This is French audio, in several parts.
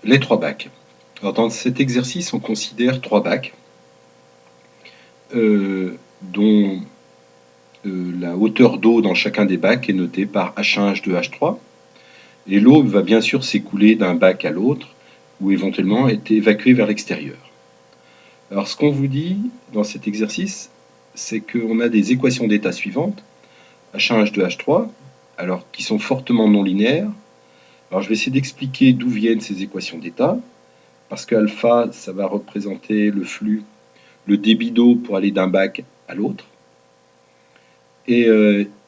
Les trois bacs. Alors dans cet exercice, on considère trois bacs, dont la hauteur d'eau dans chacun des bacs est notée par H1, H2, H3. Et l'eau va bien sûr s'écouler d'un bac à l'autre, ou éventuellement être évacuée vers l'extérieur. Alors ce qu'on vous dit dans cet exercice, c'est qu'on a des équations d'état suivantes, H1, H2, H3, alors qui sont fortement non linéaires. Alors je vais essayer d'expliquer d'où viennent ces équations d'état, parce que alpha, ça va représenter le flux, le débit d'eau pour aller d'un bac à l'autre. Et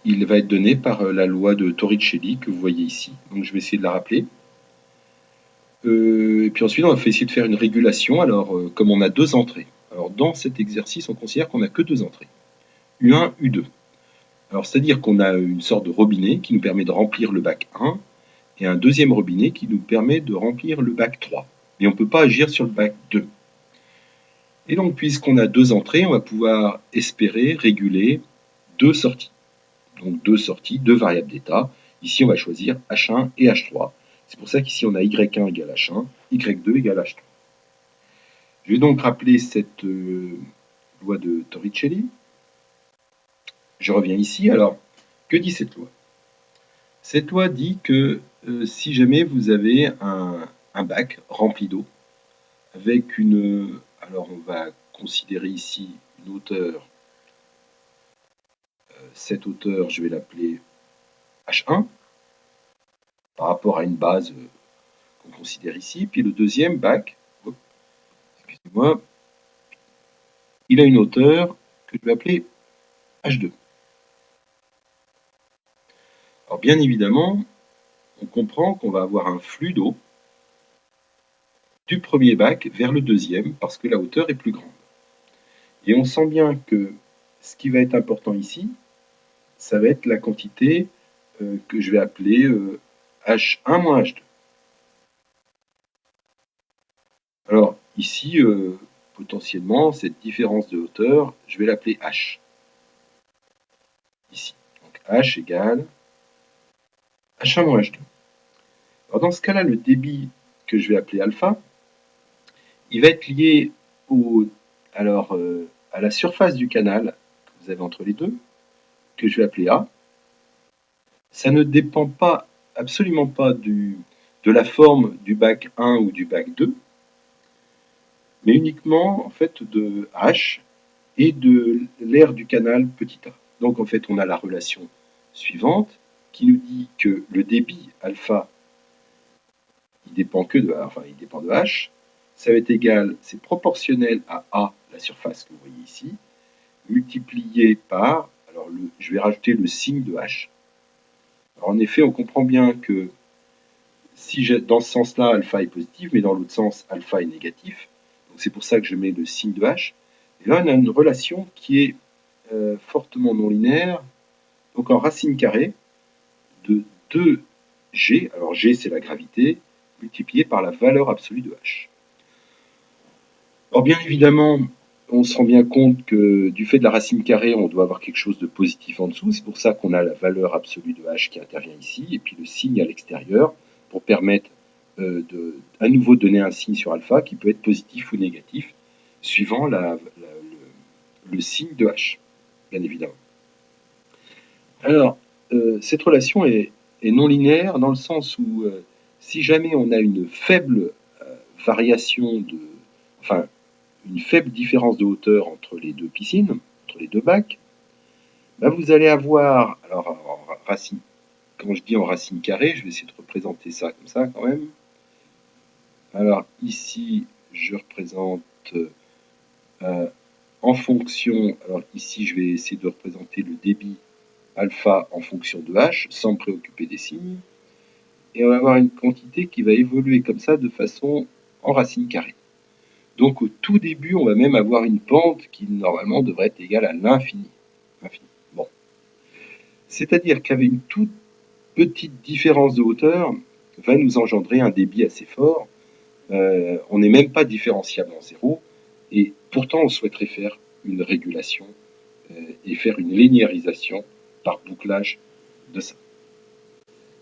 il va être donné par la loi de Torricelli que vous voyez ici. Donc je vais essayer de la rappeler. Et puis ensuite, on va essayer de faire une régulation. Alors, comme on a deux entrées. Alors, dans cet exercice, on considère qu'on n'a que deux entrées. U1, U2. Alors, c'est-à-dire qu'on a une sorte de robinet qui nous permet de remplir le bac 1 et un deuxième robinet qui nous permet de remplir le bac 3. Mais on ne peut pas agir sur le bac 2. Et donc, puisqu'on a deux entrées, on va pouvoir espérer réguler deux sorties. Donc, deux sorties, deux variables d'état. Ici, on va choisir H1 et H3. C'est pour ça qu'ici, on a Y1 égale H1, Y2 égale H3. Je vais donc rappeler cette loi de Torricelli. Je reviens ici. Alors, que dit cette loi? Cette loi dit que si jamais vous avez un bac rempli d'eau, avec une... Alors, on va considérer ici une hauteur. Cette hauteur, je vais l'appeler H1, par rapport à une base qu'on considère ici. Puis le deuxième bac, excusez-moi, il a une hauteur que je vais appeler H2. Alors, bien évidemment, on comprend qu'on va avoir un flux d'eau du premier bac vers le deuxième parce que la hauteur est plus grande. Et on sent bien que ce qui va être important ici, ça va être la quantité que je vais appeler H1 moins H2. Alors ici, potentiellement, cette différence de hauteur, je vais l'appeler H. Ici. Donc H égale H1 moins H2. Alors dans ce cas-là, le débit que je vais appeler alpha, il va être lié à la surface du canal que vous avez entre les deux, que je vais appeler A. Ça ne dépend pas, absolument pas de la forme du bac 1 ou du bac 2, mais uniquement en fait de H et de l'aire du canal petit a. Donc en fait on a la relation suivante qui nous dit que le débit alpha il dépend de H, ça va être égal, c'est proportionnel à A, la surface que vous voyez ici, multiplié par, alors je vais rajouter le signe de H. Alors en effet, on comprend bien que si dans ce sens-là, alpha est positif, mais dans l'autre sens, alpha est négatif. Donc c'est pour ça que je mets le signe de H. Et là, on a une relation qui est fortement non linéaire, donc en racine carrée de 2G, alors G c'est la gravité, multiplié par la valeur absolue de H. Alors bien évidemment, on se rend bien compte que du fait de la racine carrée, on doit avoir quelque chose de positif en dessous. C'est pour ça qu'on a la valeur absolue de H qui intervient ici, et puis le signe à l'extérieur, pour permettre de à nouveau donner un signe sur alpha qui peut être positif ou négatif, suivant le signe de H, bien évidemment. Alors, cette relation est non linéaire dans le sens où si jamais on a une faible variation enfin, une faible différence de hauteur entre les deux piscines, entre les deux bacs, ben vous allez avoir, alors en racine, quand je dis en racine carrée, je vais essayer de représenter ça comme ça quand même. Alors ici, je représente en fonction, alors ici je vais essayer de représenter le débit alpha en fonction de H, sans me préoccuper des signes. Et on va avoir une quantité qui va évoluer comme ça de façon en racine carrée. Donc au tout début, on va même avoir une pente qui normalement devrait être égale à l'infini. Bon. C'est-à-dire qu'avec une toute petite différence de hauteur, va nous engendrer un débit assez fort. On n'est même pas différenciable en zéro, et pourtant on souhaiterait faire une régulation et faire une linéarisation par bouclage de ça.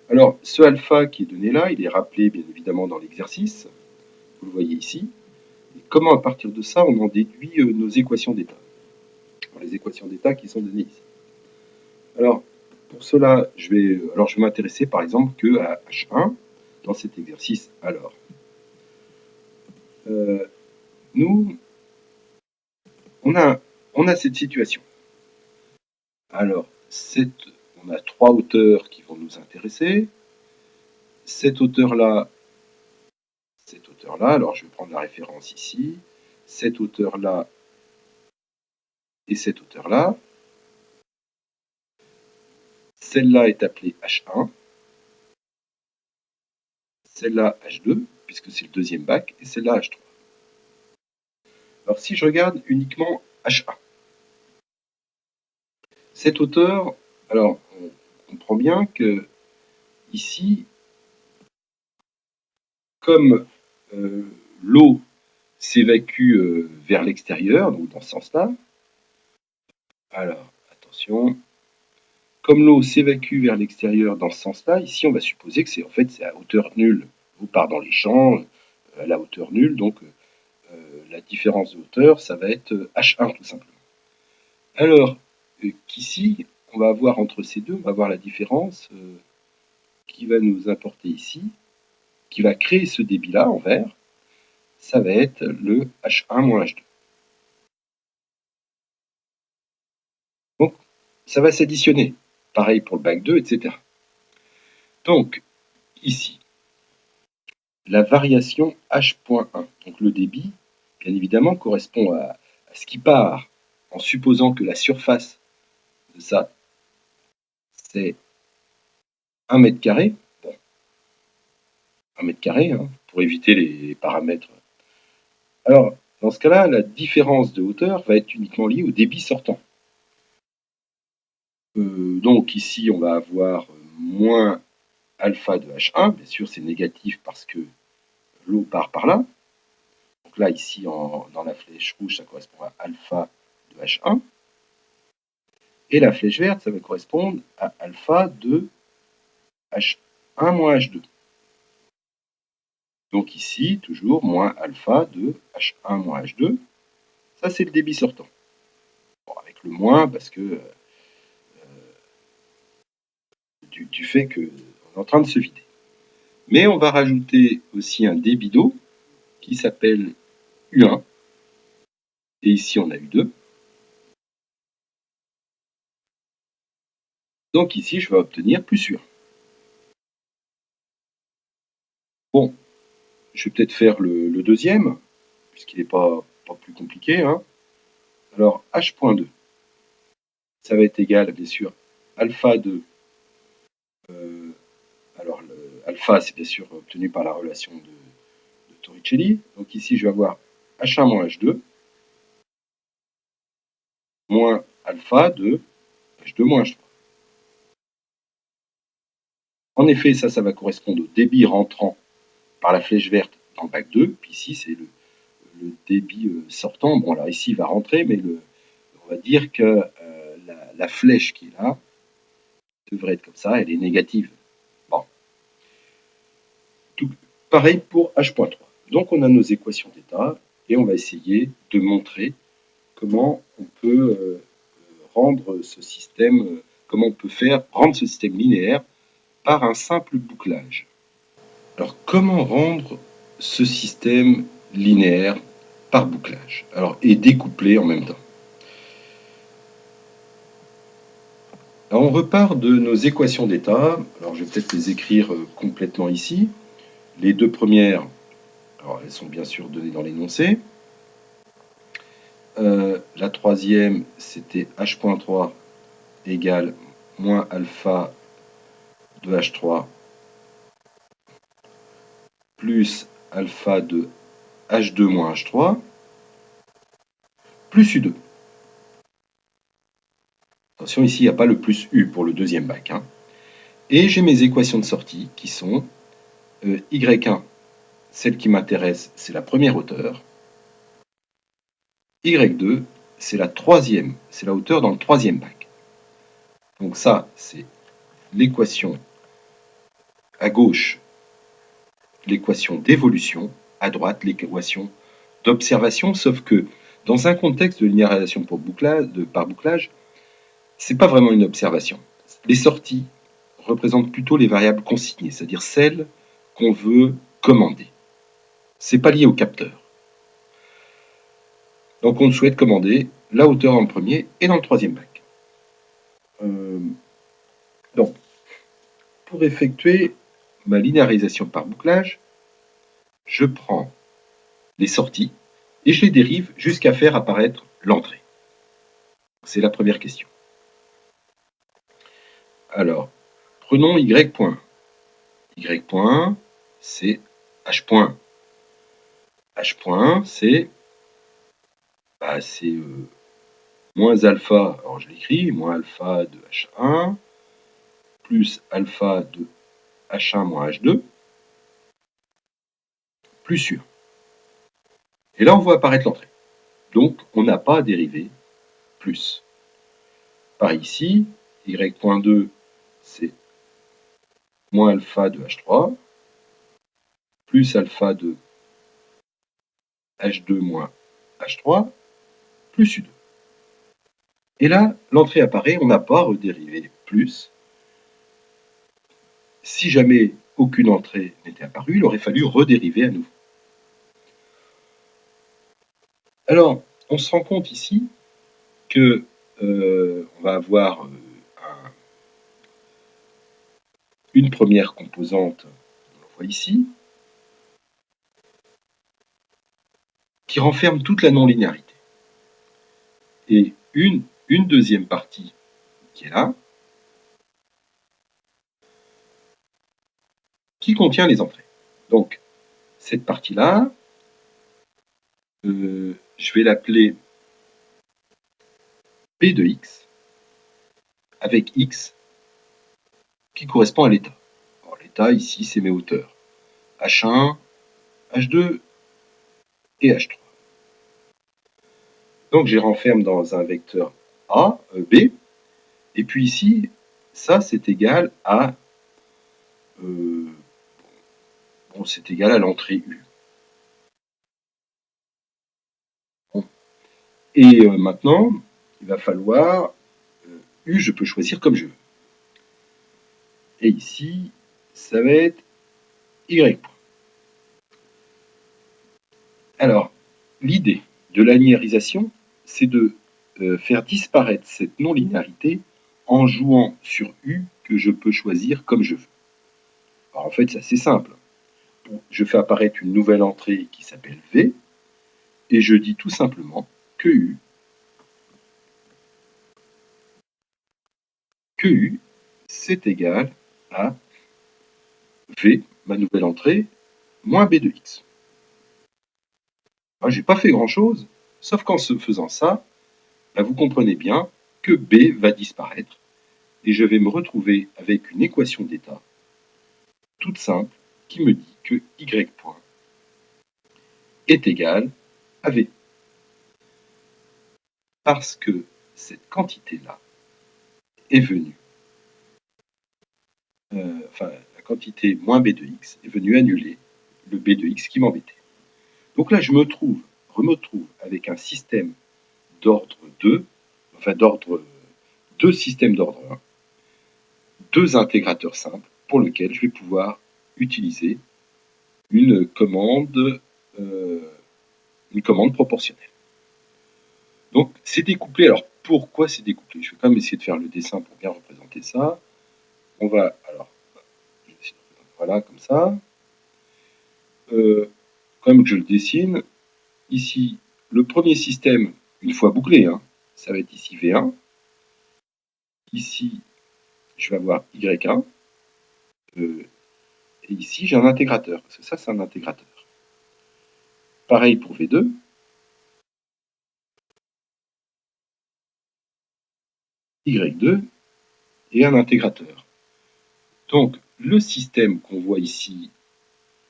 Alors, ce alpha qui est donné là, il est rappelé bien évidemment dans l'exercice. vous le voyez ici. Et comment à partir de ça, on en déduit nos équations d'état. Les équations d'état qui sont données ici. Alors, pour cela, je vais m'intéresser par exemple que à H1 dans cet exercice. Alors, nous, on a cette situation. Alors, on a trois hauteurs qui vont nous intéresser. Cette hauteur-là, alors je vais prendre la référence ici, cette hauteur-là et cette hauteur-là. Celle-là est appelée H1, celle-là H2, puisque c'est le deuxième bac, et celle-là H3. Alors si je regarde uniquement H1, cette hauteur, alors on comprend bien que ici, comme l'eau s'évacue vers l'extérieur, donc dans ce sens-là, alors attention, comme l'eau s'évacue vers l'extérieur dans ce sens-là, ici on va supposer que c'est à hauteur nulle. L'eau part dans les champs à la hauteur nulle, donc la différence de hauteur, ça va être H1 tout simplement. Alors qu'ici, on va avoir entre ces deux, on va avoir la différence qui va nous importer ici, qui va créer ce débit-là en vert, ça va être le H1 moins H2. Donc, ça va s'additionner. Pareil pour le bac 2, etc. Donc, ici, la variation H.1, donc le débit, bien évidemment, correspond à ce qui part en supposant que la surface de ça, c'est 1 mètre carré. Bon, 1 mètre carré, hein, pour éviter les paramètres. Alors, dans ce cas-là, la différence de hauteur va être uniquement liée au débit sortant. Donc ici, on va avoir moins alpha de H1. Bien sûr, c'est négatif parce que l'eau part par là. Donc là, ici, dans la flèche rouge, ça correspond à alpha de H1. Et la flèche verte, ça va correspondre à alpha de H1 moins H2. Donc ici, toujours moins alpha de H1 moins H2. Ça, c'est le débit sortant. Bon, avec le moins, parce que du fait qu'on est en train de se vider. Mais on va rajouter aussi un débit d'eau qui s'appelle U1. Et ici, on a U2. Donc ici, je vais obtenir plus U1. Bon, je vais peut-être faire le deuxième, puisqu'il n'est pas plus compliqué. Hein. Alors, H.2, ça va être égal, bien sûr, alpha de... alors, alpha, c'est bien sûr obtenu par la relation de Torricelli. Donc ici, je vais avoir H1 moins H2 moins alpha de H2 moins H3. En effet, ça va correspondre au débit rentrant par la flèche verte dans le bac 2. Puis ici, c'est le débit sortant. Bon, alors ici, il va rentrer, mais on va dire que la flèche qui est là devrait être comme ça, elle est négative. Bon. Tout, pareil pour H.3. Donc, on a nos équations d'état et on va essayer de montrer comment on peut rendre ce système, comment on peut rendre ce système linéaire par un simple bouclage. Alors, comment rendre ce système linéaire par bouclage, et découplé en même temps? Alors, on repart de nos équations d'état. Alors, je vais peut-être les écrire complètement ici. Les deux premières, alors elles sont bien sûr données dans l'énoncé. La troisième, c'était H.3 égale moins alpha de H3 plus alpha de H2 moins H3 plus U2. Attention, ici, il n'y a pas le plus U pour le deuxième bac. Hein. Et j'ai mes équations de sortie qui sont Y1, celle qui m'intéresse, c'est la première hauteur. Y2, c'est la troisième, c'est la hauteur dans le troisième bac. Donc ça, c'est l'équation à gauche, l'équation d'évolution, à droite l'équation d'observation, sauf que dans un contexte de linéarisation par bouclage, c'est pas vraiment une observation. Les sorties représentent plutôt les variables consignées, c'est-à-dire celles qu'on veut commander. C'est pas lié au capteur. Donc on souhaite commander la hauteur dans le premier et dans le troisième bac. Donc, pour effectuer ma linéarisation par bouclage, je prends les sorties et je les dérive jusqu'à faire apparaître l'entrée. C'est la première question. Alors, prenons Y point. Y point, c'est H point. H point, c'est moins alpha, alors je l'écris, moins alpha de H1, plus alpha de H1 moins H2, plus U. Et là, on voit apparaître l'entrée. Donc, on n'a pas à dériver plus. Par ici, Y.2, c'est moins alpha de H3, plus alpha de H2 moins H3, plus U2. Et là, l'entrée apparaît, on n'a pas à redériver plus. Si jamais aucune entrée n'était apparue, il aurait fallu redériver à nouveau. Alors, on se rend compte ici que on va avoir une première composante, on voit ici, qui renferme toute la non-linéarité. Et une deuxième partie qui est là, qui contient les entrées. Donc, cette partie-là, je vais l'appeler P de X, avec X qui correspond à l'état. Alors, l'état, ici, c'est mes hauteurs. H1, H2 et H3. Donc, je les renferme dans un vecteur A, B, et puis ici, ça, c'est égal à c'est égal à l'entrée U. Bon. Et maintenant, il va falloir U, je peux choisir comme je veux. Et ici, ça va être Y. Alors, l'idée de la linéarisation, c'est de faire disparaître cette non-linéarité en jouant sur U que je peux choisir comme je veux. Alors, en fait, c'est assez simple. Je fais apparaître une nouvelle entrée qui s'appelle V, et je dis tout simplement que U, c'est égal à V, ma nouvelle entrée, moins B de X. Je n'ai pas fait grand-chose, sauf qu'en faisant ça, vous comprenez bien que B va disparaître, et je vais me retrouver avec une équation d'état toute simple qui me dit que Y point est égal à V. Parce que cette quantité-là est venue, la quantité moins B de X est venue annuler le B de X qui m'embêtait. Donc là, je me retrouve avec un système d'ordre 2, deux systèmes d'ordre 1, deux intégrateurs simples pour lesquels je vais pouvoir utiliser une commande proportionnelle. Donc c'est découplé. Alors pourquoi c'est découplé? Je vais quand même essayer de faire le dessin pour bien représenter ça. On va voilà, comme ça. Comme je le dessine, ici, le premier système, une fois bouclé, ça va être ici V1. Ici, je vais avoir Y1. Et ici, j'ai un intégrateur, parce que ça, c'est un intégrateur. Pareil pour V2. Y2 et un intégrateur. Donc, le système qu'on voit ici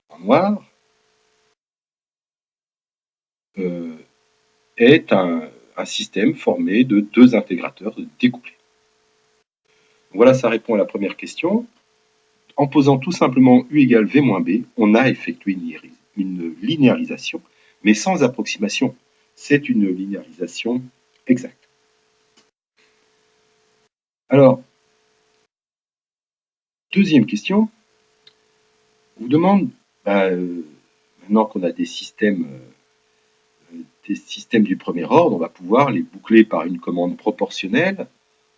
en noir est un système formé de deux intégrateurs découplés. Voilà, ça répond à la première question. En posant tout simplement U égale V moins B, on a effectué une une linéarisation, mais sans approximation. C'est une linéarisation exacte. Alors, deuxième question, on vous demande, maintenant qu'on a des systèmes du premier ordre, on va pouvoir les boucler par une commande proportionnelle.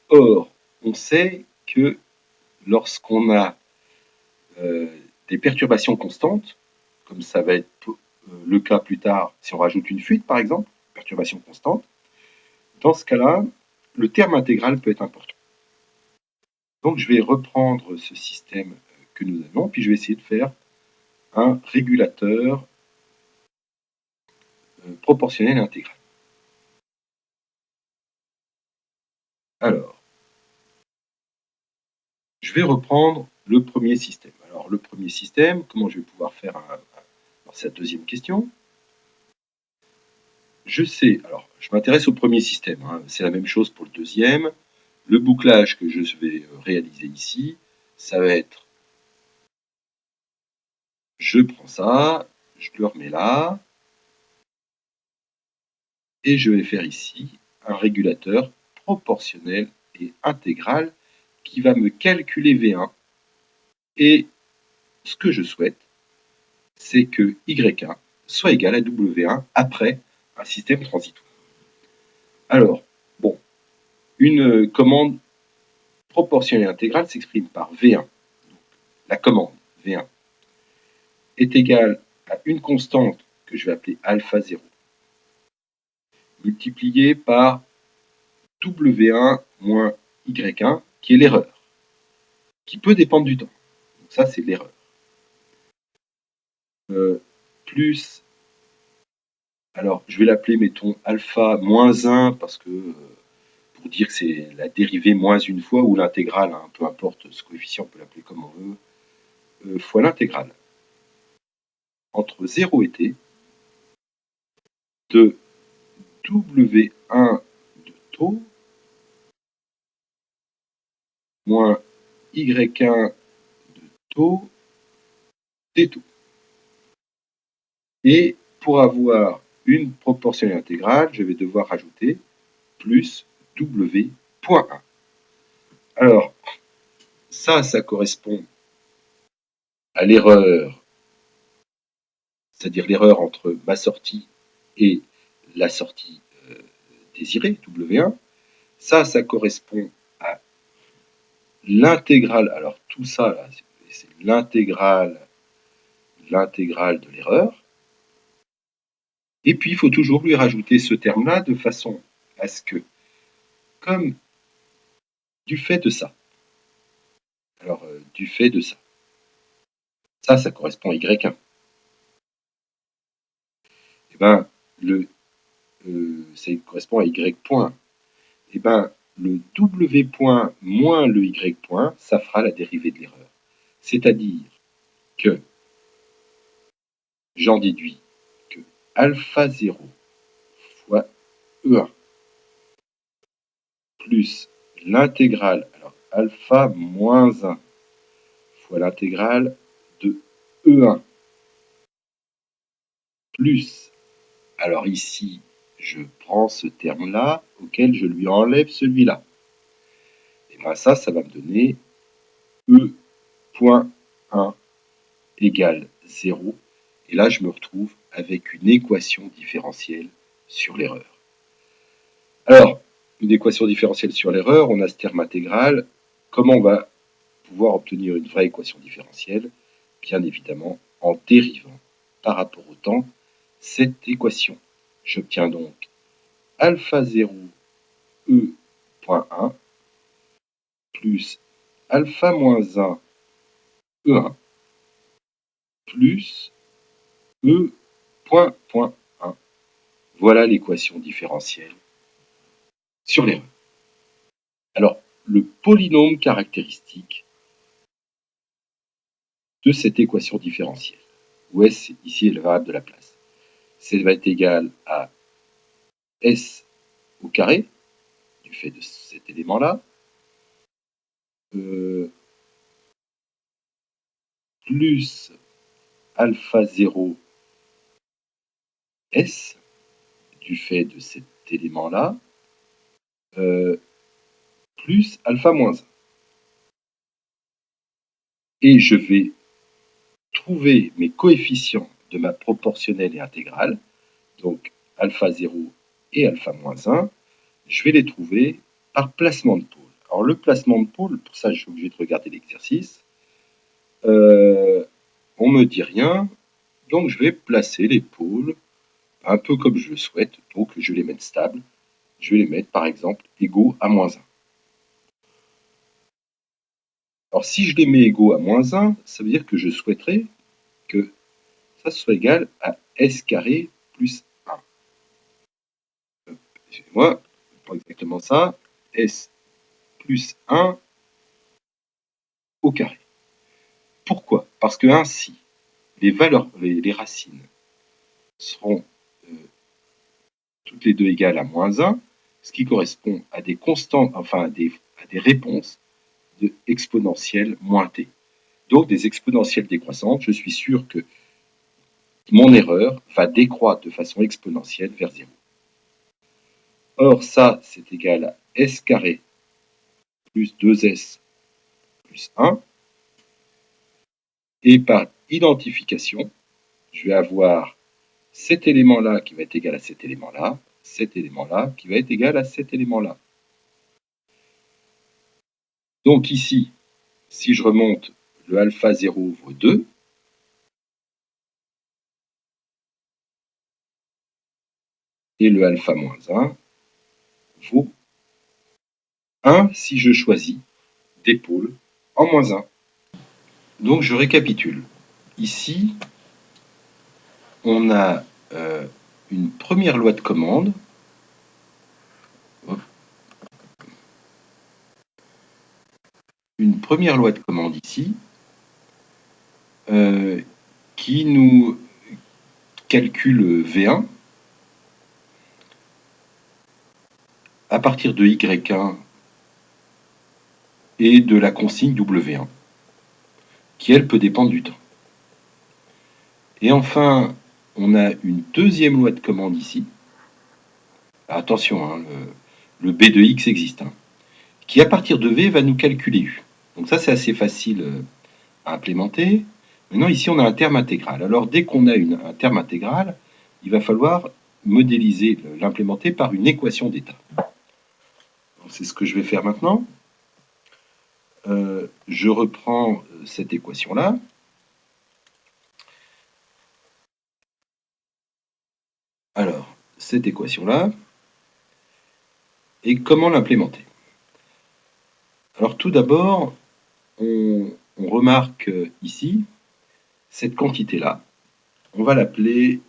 Or, on sait que lorsqu'on a des perturbations constantes, comme ça va être le cas plus tard si on rajoute une fuite par exemple, perturbation constante, dans ce cas-là, le terme intégral peut être important. Donc je vais reprendre ce système que nous avons, puis je vais essayer de faire un régulateur proportionnel et intégral. Alors, je vais reprendre le premier système. Alors le premier système, comment je vais pouvoir faire c'est la deuxième question. Je sais, alors je m'intéresse au premier système, hein, c'est la même chose pour le deuxième. Le bouclage que je vais réaliser ici, ça va être, je prends ça, je le remets là, et je vais faire ici un régulateur proportionnel et intégral qui va me calculer V1. Et ce que je souhaite, c'est que Y1 soit égal à W1 après un système transitoire. Alors, bon, une commande proportionnelle intégrale s'exprime par V1. La commande V1 est égale à une constante que je vais appeler alpha 0, multipliée par W1 moins Y1, qui est l'erreur, qui peut dépendre du temps. Donc ça, c'est l'erreur. Plus, alors je vais l'appeler, mettons, alpha moins 1, parce que pour dire que c'est la dérivée moins une fois, ou l'intégrale, hein, peu importe ce coefficient, on peut l'appeler comme on veut, fois l'intégrale entre 0 et t de W1 de taux moins Y1 de taux d taux. Et pour avoir une proportionnelle intégrale, je vais devoir rajouter plus W.1. Alors, ça correspond à l'erreur, c'est-à-dire l'erreur entre ma sortie et la sortie désirée, W1. Ça correspond à l'intégrale. Alors tout ça, là, c'est l'intégrale de l'erreur. Et puis, il faut toujours lui rajouter ce terme-là de façon à ce que, comme du fait de ça, alors du fait de ça, ça correspond à Y1. Et ben, ça correspond à Y point. Et ben, le W point moins le Y point, ça fera la dérivée de l'erreur. C'est-à-dire que j'en déduis que alpha 0 fois E1 plus l'intégrale, alors alpha moins 1 fois l'intégrale de E1 plus, alors ici, je prends ce terme-là auquel je lui enlève celui-là. Et bien ça va me donner E.1 égale 0. Et là, je me retrouve avec une équation différentielle sur l'erreur. Alors, une équation différentielle sur l'erreur, on a ce terme intégral. Comment on va pouvoir obtenir une vraie équation différentielle? Bien évidemment, en dérivant par rapport au temps cette équation. J'obtiens donc alpha 0 E.1 plus alpha moins 1 E1 plus E.1. Voilà l'équation différentielle sur l'erreur. Alors, le polynôme caractéristique de cette équation différentielle, où S ici est le variable de la place, ça va être égal à S au carré, du fait de cet élément-là, plus alpha 0 S du fait de cet élément-là plus alpha moins 1. Et je vais trouver mes coefficients de ma proportionnelle et intégrale, donc alpha 0 et alpha moins 1, je vais les trouver par placement de pôle. Alors le placement de pôle, pour ça je suis obligé de regarder l'exercice, on me dit rien, donc je vais placer les pôles un peu comme je le souhaite, donc je vais les mettre stables, je vais les mettre par exemple égaux à moins 1. Alors si je les mets égaux à moins 1, ça veut dire que je souhaiterais que ça soit égal à S carré plus 1. Excusez-moi, pas exactement ça, S plus 1 au carré. Pourquoi? Parce que ainsi, les valeurs, les racines seront toutes les deux égales à moins 1, ce qui correspond à des constantes, enfin à des réponses de exponentielles moins t. Donc des exponentielles décroissantes, je suis sûr que mon erreur va décroître de façon exponentielle vers 0. Or ça, c'est égal à S carré plus 2S plus 1. Et par identification, je vais avoir cet élément-là qui va être égal à cet élément-là, cet élément-là qui va être égal à cet élément-là. Donc ici, si je remonte, le alpha 0 vaut 2. Et le alpha moins 1 vaut 1 si je choisis des pôles en moins 1. Donc je récapitule. Ici, on a une première loi de commande. Une première loi de commande ici qui nous calcule V1 à partir de Y1 et de la consigne W1, qui elle peut dépendre du temps. Et enfin, on a une deuxième loi de commande ici. Attention, hein, le B de X existe, hein, qui à partir de V va nous calculer U. Donc ça c'est assez facile à implémenter. Maintenant ici on a un terme intégral. Alors dès qu'on a un terme intégral, il va falloir modéliser, l'implémenter par une équation d'état. C'est ce que je vais faire maintenant. Je reprends cette équation-là. Alors, cette équation-là, et comment l'implémenter? Alors tout d'abord, on remarque ici, cette quantité-là, on va l'appeler,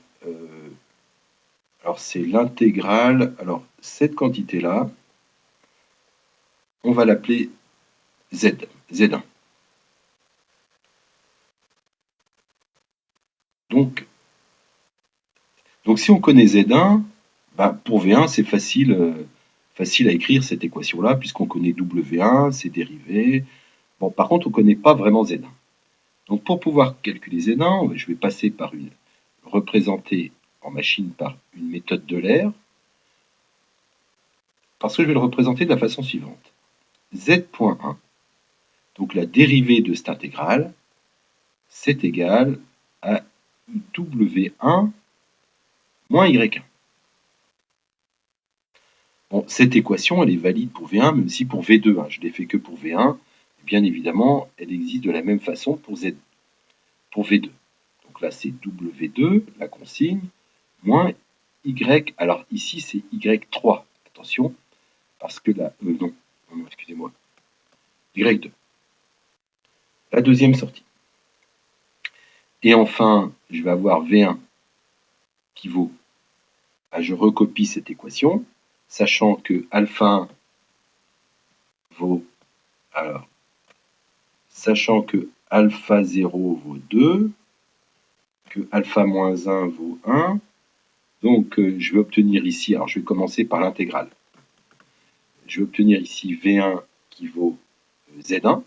alors c'est l'intégrale, alors cette quantité-là, on va l'appeler Z, Z1. Donc si on connaît Z1, bah, pour V1, c'est facile à écrire cette équation-là, puisqu'on connaît W1, ses dérivés. Bon, par contre, on ne connaît pas vraiment Z1. Donc pour pouvoir calculer Z1, je vais passer par représenter en machine par une méthode d'Euler, parce que je vais le représenter de la façon suivante. Z.1, donc la dérivée de cette intégrale, c'est égal à W1 moins Y1. Bon, cette équation, elle est valide pour V1, même si pour V2, hein, je ne l'ai fait que pour V1, bien évidemment, elle existe de la même façon pour V2. Donc là, c'est W2, la consigne, moins Y, alors ici, c'est Y3, attention, parce que là, non, excusez-moi, Y2, la deuxième sortie. Et enfin, je vais avoir V1 qui vaut, je recopie cette équation, sachant que alpha 1 vaut, alors, sachant que alpha 0 vaut 2, que alpha moins 1 vaut 1, donc je vais obtenir ici, alors je vais commencer par l'intégrale, je vais obtenir ici V1 qui vaut Z1,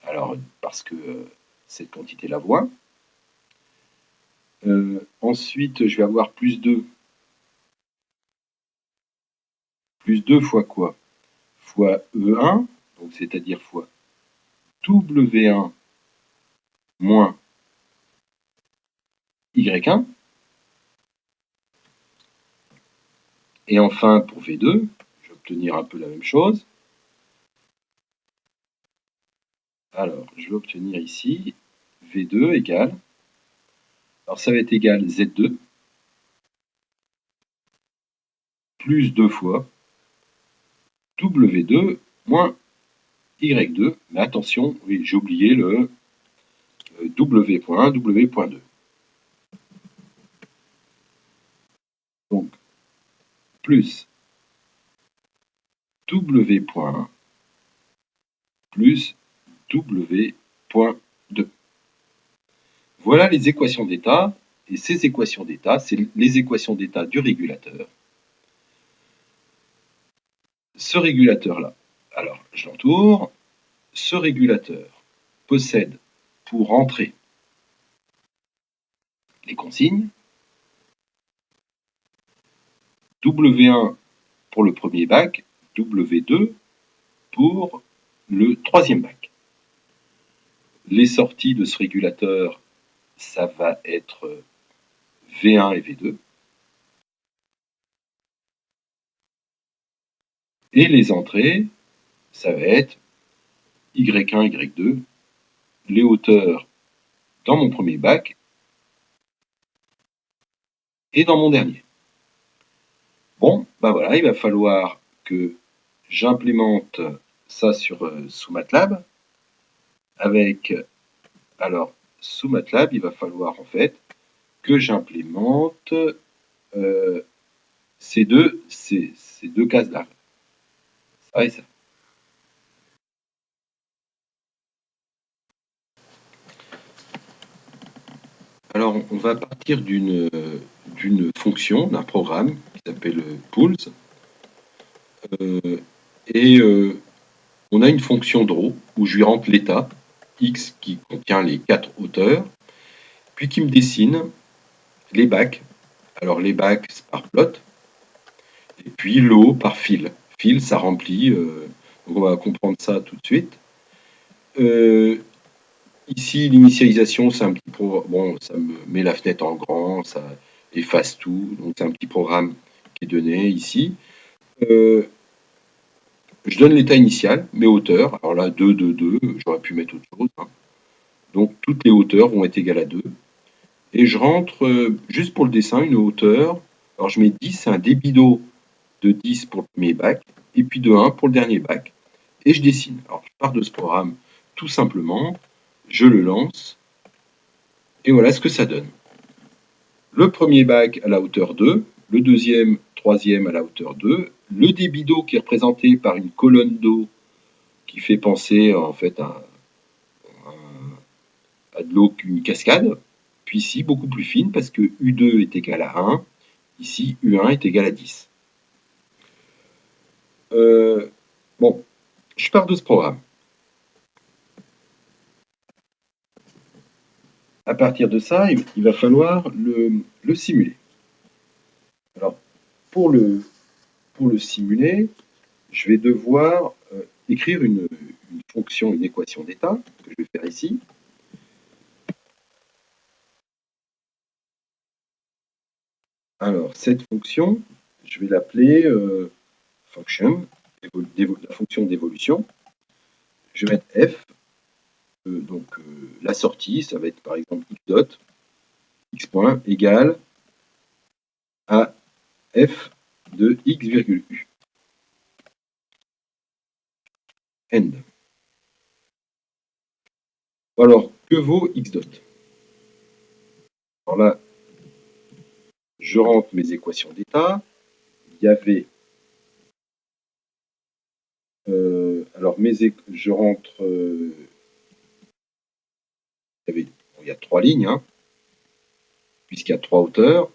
alors parce que cette quantité-là vaut 1, Ensuite, je vais avoir plus 2. Plus 2 fois quoi? Fois E1, donc c'est-à-dire fois W1 moins Y1. Et enfin, pour V2, je vais obtenir un peu la même chose. Alors, je vais obtenir ici V2 égale, alors ça va être égal Z2 plus 2 fois W2 moins Y2. Mais attention, oui, j'ai oublié le W.1, W.2. Donc, plus W.1 plus W.2. Voilà les équations d'état. Et ces équations d'état, c'est les équations d'état du régulateur. Ce régulateur-là, alors je l'entoure, ce régulateur possède pour entrer les consignes, W1 pour le premier bac, W2 pour le troisième bac. Les sorties de ce régulateur, ça va être V1 et V2. Et les entrées, ça va être Y1, Y2, les hauteurs dans mon premier bac et dans mon dernier. Bon, ben voilà, il va falloir que j'implémente ça sous MATLAB. Avec, alors, sous MATLAB, il va falloir en fait que j'implémente ces deux cases-là. Ça et ça. Alors, on va partir d'une fonction, d'un programme qui s'appelle pools. Et on a une fonction draw où je lui rentre l'état, x qui contient les 4 hauteurs, puis qui me dessine les bacs. Alors les bacs, c'est par plot, et puis l'eau par fil. Fil, ça remplit, donc on va comprendre ça tout de suite. Ici, l'initialisation, c'est un petit peu, bon, ça me met la fenêtre en grand, ça efface tout, donc c'est un petit programme qui est donné ici. Je donne l'état initial, mes hauteurs, alors là 2, 2, 2, j'aurais pu mettre autre chose, hein. Donc toutes les hauteurs vont être égales à 2. Et je rentre, juste pour le dessin, une hauteur, alors je mets 10, c'est un débit d'eau de 10 pour le premier bac, et puis de 1 pour le dernier bac. Et je dessine. Alors je pars de ce programme tout simplement, je le lance, et voilà ce que ça donne. Le premier bac à la hauteur 2, le deuxième, troisième à la hauteur 2, le débit d'eau qui est représenté par une colonne d'eau qui fait penser en fait à de l'eau qu'une cascade, puis ici beaucoup plus fine parce que U2 est égal à 1, ici U1 est égal à 10. Bon, je pars de ce programme. À partir de ça, il va falloir le simuler. Alors, pour le simuler, je vais devoir écrire une fonction, une équation d'état, que je vais faire ici. Alors, cette fonction, je vais l'appeler function, la fonction d'évolution. Je vais mettre f, donc la sortie, ça va être par exemple x dot, x point égale à f de x virgule u. End. Alors, que vaut x dot? Alors là, je rentre mes équations d'état. Il y avait, alors je rentre, il y a 3 lignes, hein, puisqu'il y a 3 hauteurs.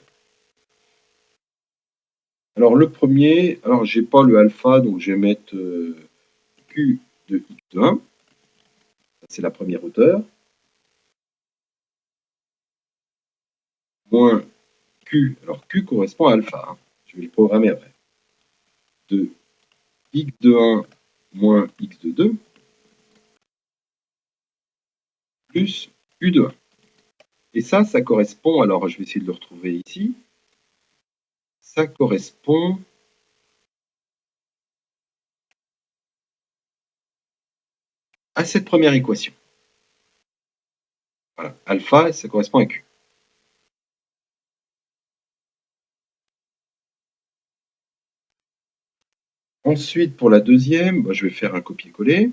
Alors le premier, alors j'ai pas le alpha, donc je vais mettre q de x1, c'est la première hauteur. moins Q, alors Q correspond à alpha, hein. Je vais le programmer après, de x de 1 moins x de 2 plus U de 1. Et ça correspond, alors je vais essayer de le retrouver ici, ça correspond à cette première équation. Voilà, alpha, ça correspond à Q. Ensuite, pour la deuxième, je vais faire un copier-coller.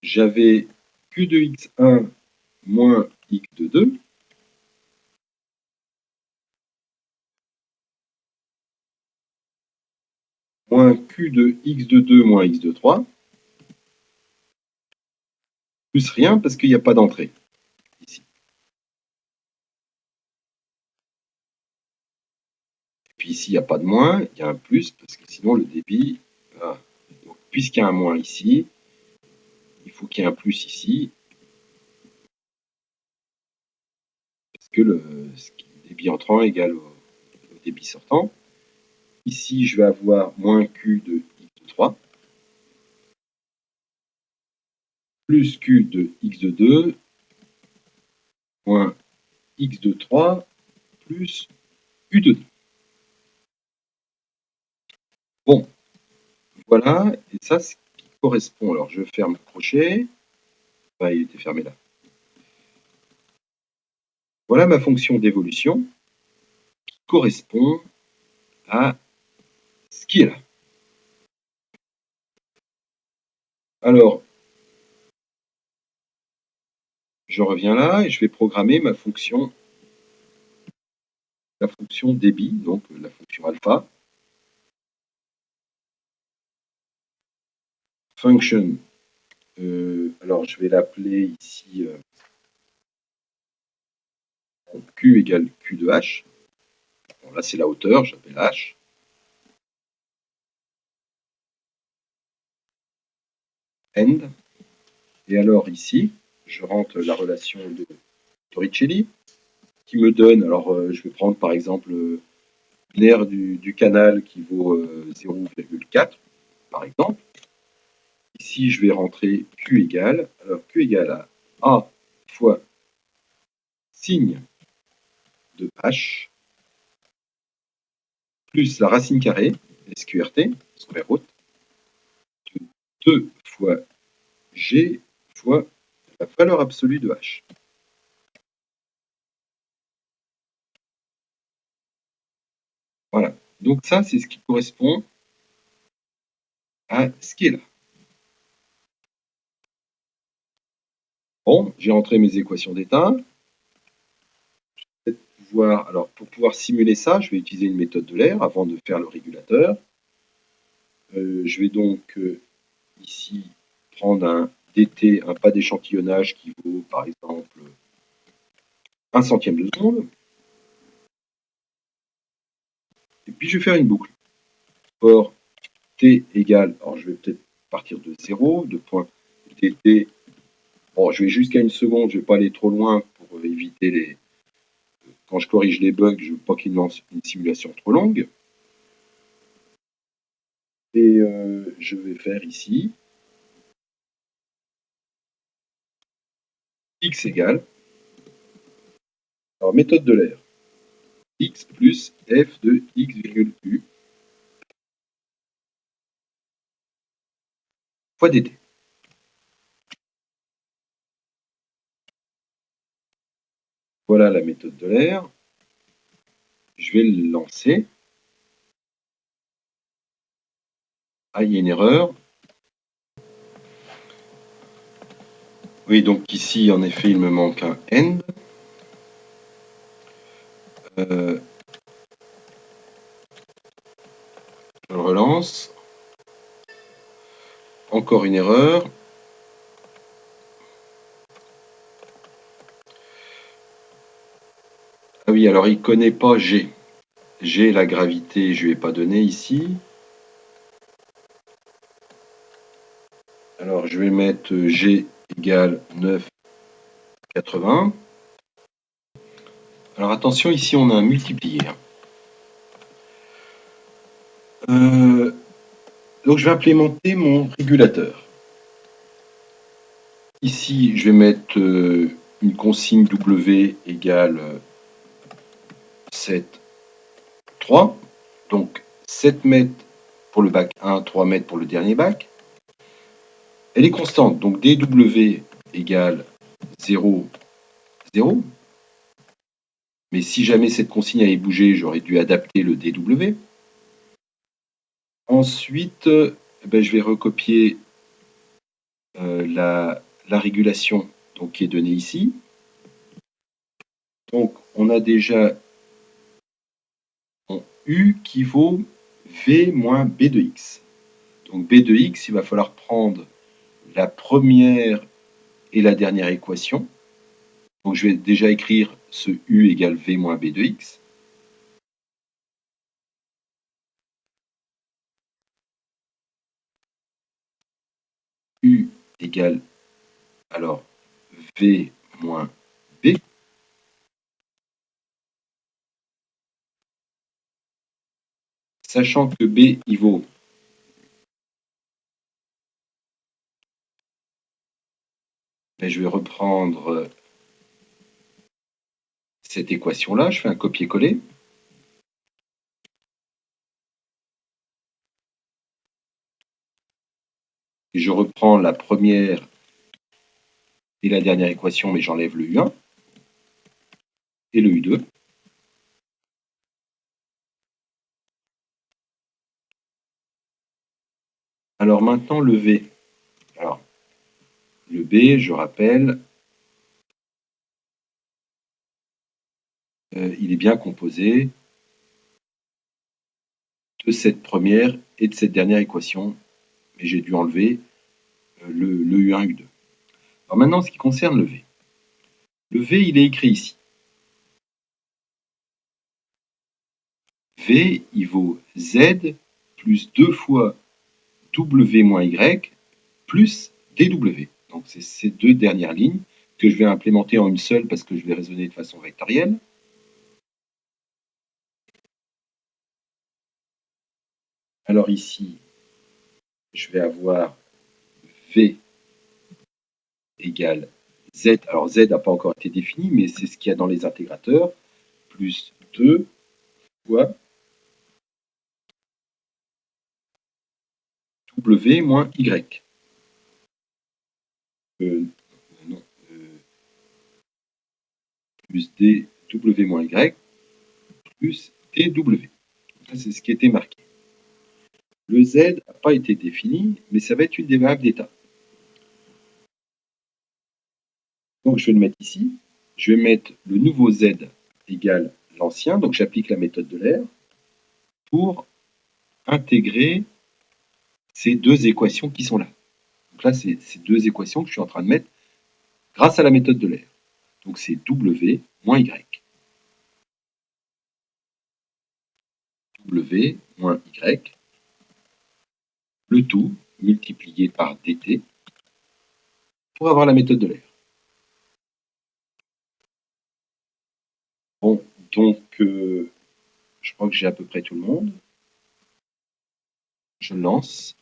J'avais Q de x1 moins x de 2 moins Q de x de 2 moins x de 3 plus rien parce qu'il n'y a pas d'entrée ici. Et puis ici, il n'y a pas de moins, il y a un plus parce que sinon le débit... puisqu'il y a un moins ici, il faut qu'il y ait un plus ici parce que le débit entrant est égal au débit sortant. Ici, je vais avoir moins Q de x de 3 plus Q de x de 2 moins x de 3 plus U de 2. Bon, voilà, et ça, c'est ce qui correspond. Alors, je ferme le crochet. Enfin, il était fermé là. Voilà ma fonction d'évolution qui correspond à ce qui est là. Alors, je reviens là et je vais programmer ma fonction, la fonction débit, donc la fonction alpha. Function, alors je vais l'appeler ici Q égale Q de H. Bon, là, c'est la hauteur, j'appelle H. End. Et alors ici, je rentre la relation de Torricelli qui me donne, alors je vais prendre par exemple l'aire du canal qui vaut 0,4 par exemple. Ici, je vais rentrer Q égale, alors Q égale à A fois signe de H plus la racine carrée, SQRT, square root, de 2 fois G fois la valeur absolue de H. Voilà. Donc ça, c'est ce qui correspond à ce qui est là. Bon, j'ai entré mes équations d'état. Alors, pour pouvoir simuler ça, je vais utiliser une méthode de l'air avant de faire le régulateur. Je vais donc ici prendre un dt, un pas d'échantillonnage qui vaut par exemple 1 centième de seconde. Et puis je vais faire une boucle. Or, t égale, alors je vais peut-être partir de 0, de point dt. Bon, je vais jusqu'à une seconde, je ne vais pas aller trop loin pour éviter les... Quand je corrige les bugs, je ne veux pas qu'il lance une simulation trop longue. Et je vais faire ici x égale, alors méthode de l'air, x plus f de x virgule u fois dt. Voilà la méthode de l'air. Je vais le lancer. Ah, il y a une erreur. Oui, donc ici, en effet, il me manque un end. Je le relance. Encore une erreur. Ah oui, alors il ne connaît pas G. G, la gravité, je ne lui ai pas donné ici. Alors je vais mettre G égale 9 80. Alors attention, ici on a un multiplié. Donc je vais implémenter mon régulateur. Ici, je vais mettre une consigne W égale 7, 3. Donc 7 mètres pour le bac 1, 3 mètres pour le dernier bac. Elle est constante, donc dW égale 0, 0. Mais si jamais cette consigne avait bougé, j'aurais dû adapter le dW. Ensuite, je vais recopier la régulation donc, qui est donnée ici. Donc, on a déjà U qui vaut V moins B de X. Donc, B de X, il va falloir prendre la première et la dernière équation. Donc, je vais déjà écrire ce U égale V moins B de X. U égale alors V moins B. Sachant que B, il vaut je vais reprendre cette équation-là, je fais un copier-coller. Et je reprends la première et la dernière équation, mais j'enlève le U1 et le U2. Alors maintenant, le V. Alors, le B, je rappelle, il est bien composé de cette première et de cette dernière équation, mais j'ai dû enlever le U1, U2. Alors maintenant, en ce qui concerne le V. Le V, il est écrit ici. V, il vaut Z plus 2 fois W moins Y plus DW. Donc c'est ces deux dernières lignes que je vais implémenter en une seule parce que je vais raisonner de façon vectorielle. Alors ici, je vais avoir V égale Z. Alors Z n'a pas encore été défini, mais c'est ce qu'il y a dans les intégrateurs, plus 2 fois W moins Y. Non, plus DW moins Y plus DW. Ça, c'est ce qui était marqué. Le Z n'a pas été défini, mais ça va être une des variables d'état. Donc je vais le mettre ici. Je vais mettre le nouveau Z égale l'ancien, donc j'applique la méthode de l'air pour intégrer ces deux équations qui sont là. Donc là, c'est ces deux équations que je suis en train de mettre grâce à la méthode de l'air. Donc c'est W moins Y. W moins Y, le tout multiplié par dt pour avoir la méthode de l'air. Bon, donc je crois que j'ai à peu près tout le monde. Je lance.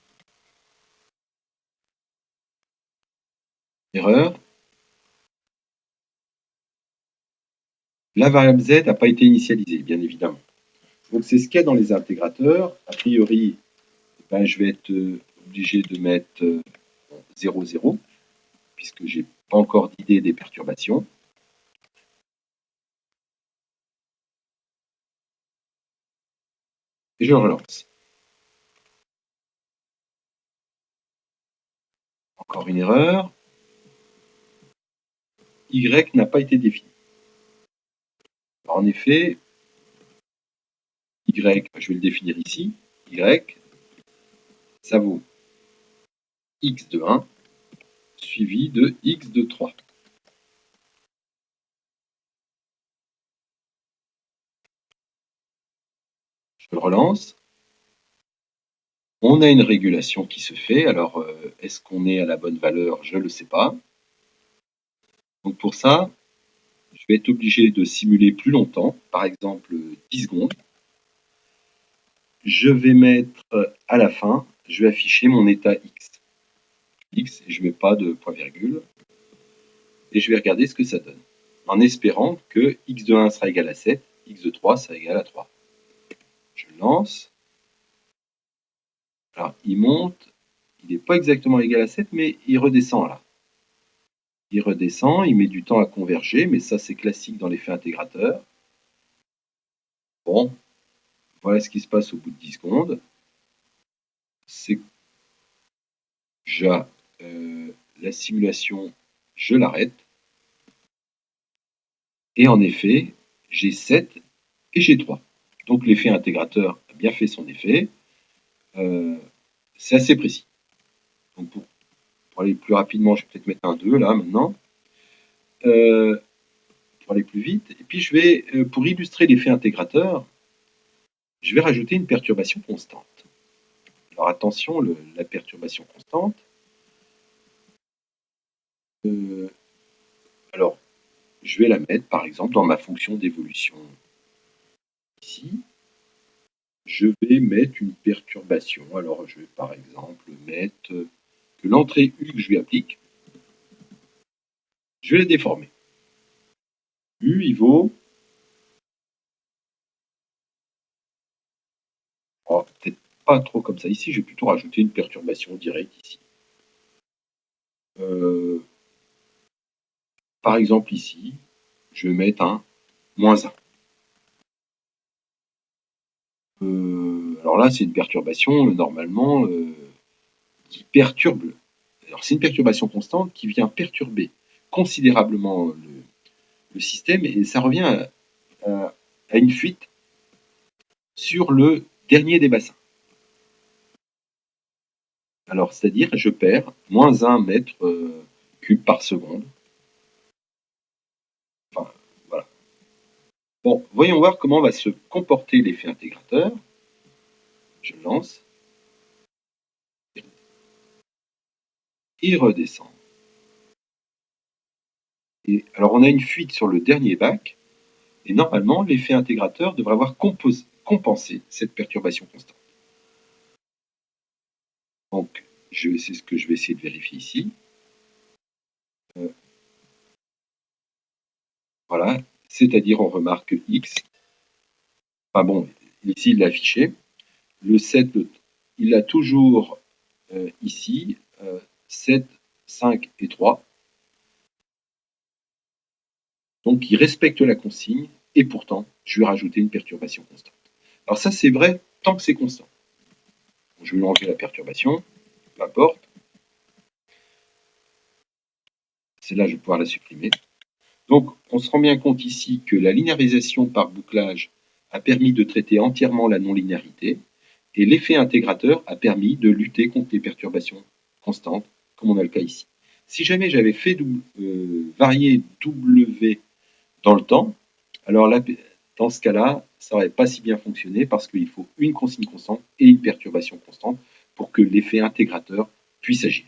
Erreur. La variable z n'a pas été initialisée, bien évidemment. Donc c'est ce qu'il y a dans les intégrateurs. A priori, je vais être obligé de mettre 0, 0, puisque je n'ai pas encore d'idée des perturbations. Et je relance. Encore une erreur. Y n'a pas été défini. Alors en effet, Y, je vais le définir ici. Y, ça vaut x de 1 suivi de x de 3. Je le relance. On a une régulation qui se fait. Alors, est-ce qu'on est à la bonne valeur? Je ne le sais pas. Donc pour ça, je vais être obligé de simuler plus longtemps, par exemple 10 secondes. Je vais mettre à la fin, je vais afficher mon état X, et je ne mets pas de point-virgule, et je vais regarder ce que ça donne, en espérant que x de 1 sera égal à 7, x de 3 sera égal à 3. Je lance. Alors, il monte, il n'est pas exactement égal à 7, mais il redescend là. Il redescend, il met du temps à converger, mais ça c'est classique dans l'effet intégrateur. Bon, voilà ce qui se passe au bout de 10 secondes. C'est déjà la simulation, je l'arrête. Et en effet, j'ai 7 et j'ai 3. Donc l'effet intégrateur a bien fait son effet. C'est assez précis. Donc pour aller plus rapidement, je vais peut-être mettre un 2 là maintenant. Pour aller plus vite. Et puis je vais, pour illustrer l'effet intégrateur, je vais rajouter une perturbation constante. Alors attention, la perturbation constante. Alors, je vais la mettre par exemple dans ma fonction d'évolution. Ici, je vais mettre une perturbation. Alors je vais par exemple mettre que l'entrée U que je lui applique, je vais la déformer. U, il vaut... Oh, peut-être pas trop comme ça. Ici, je vais plutôt rajouter une perturbation directe ici. Par exemple ici, je vais mettre un moins 1. Alors là, c'est une perturbation normalement qui perturbe. Alors c'est une perturbation constante qui vient perturber considérablement le système et ça revient à une fuite sur le dernier des bassins. Alors c'est-à-dire je perds moins 1 mètre cube par seconde. Enfin, voilà. Bon, voyons voir comment va se comporter l'effet intégrateur. Je lance. Il redescend. Et alors on a une fuite sur le dernier bac, et normalement l'effet intégrateur devrait avoir compensé cette perturbation constante. Donc c'est ce que je vais essayer de vérifier ici. Voilà, c'est-à-dire on remarque que x, enfin bon, ici il l'a affiché, le 7, il a toujours ici 7, 5 et 3. Donc il respecte la consigne et pourtant je vais rajouter une perturbation constante. Alors ça c'est vrai tant que c'est constant. Je vais enlever la perturbation, peu importe. Celle-là je vais pouvoir la supprimer. Donc on se rend bien compte ici que la linéarisation par bouclage a permis de traiter entièrement la non-linéarité et l'effet intégrateur a permis de lutter contre les perturbations constantes, comme on a le cas ici. Si jamais j'avais fait varier W dans le temps, alors là, dans ce cas-là, ça n'aurait pas si bien fonctionné parce qu'il faut une consigne constante et une perturbation constante pour que l'effet intégrateur puisse agir.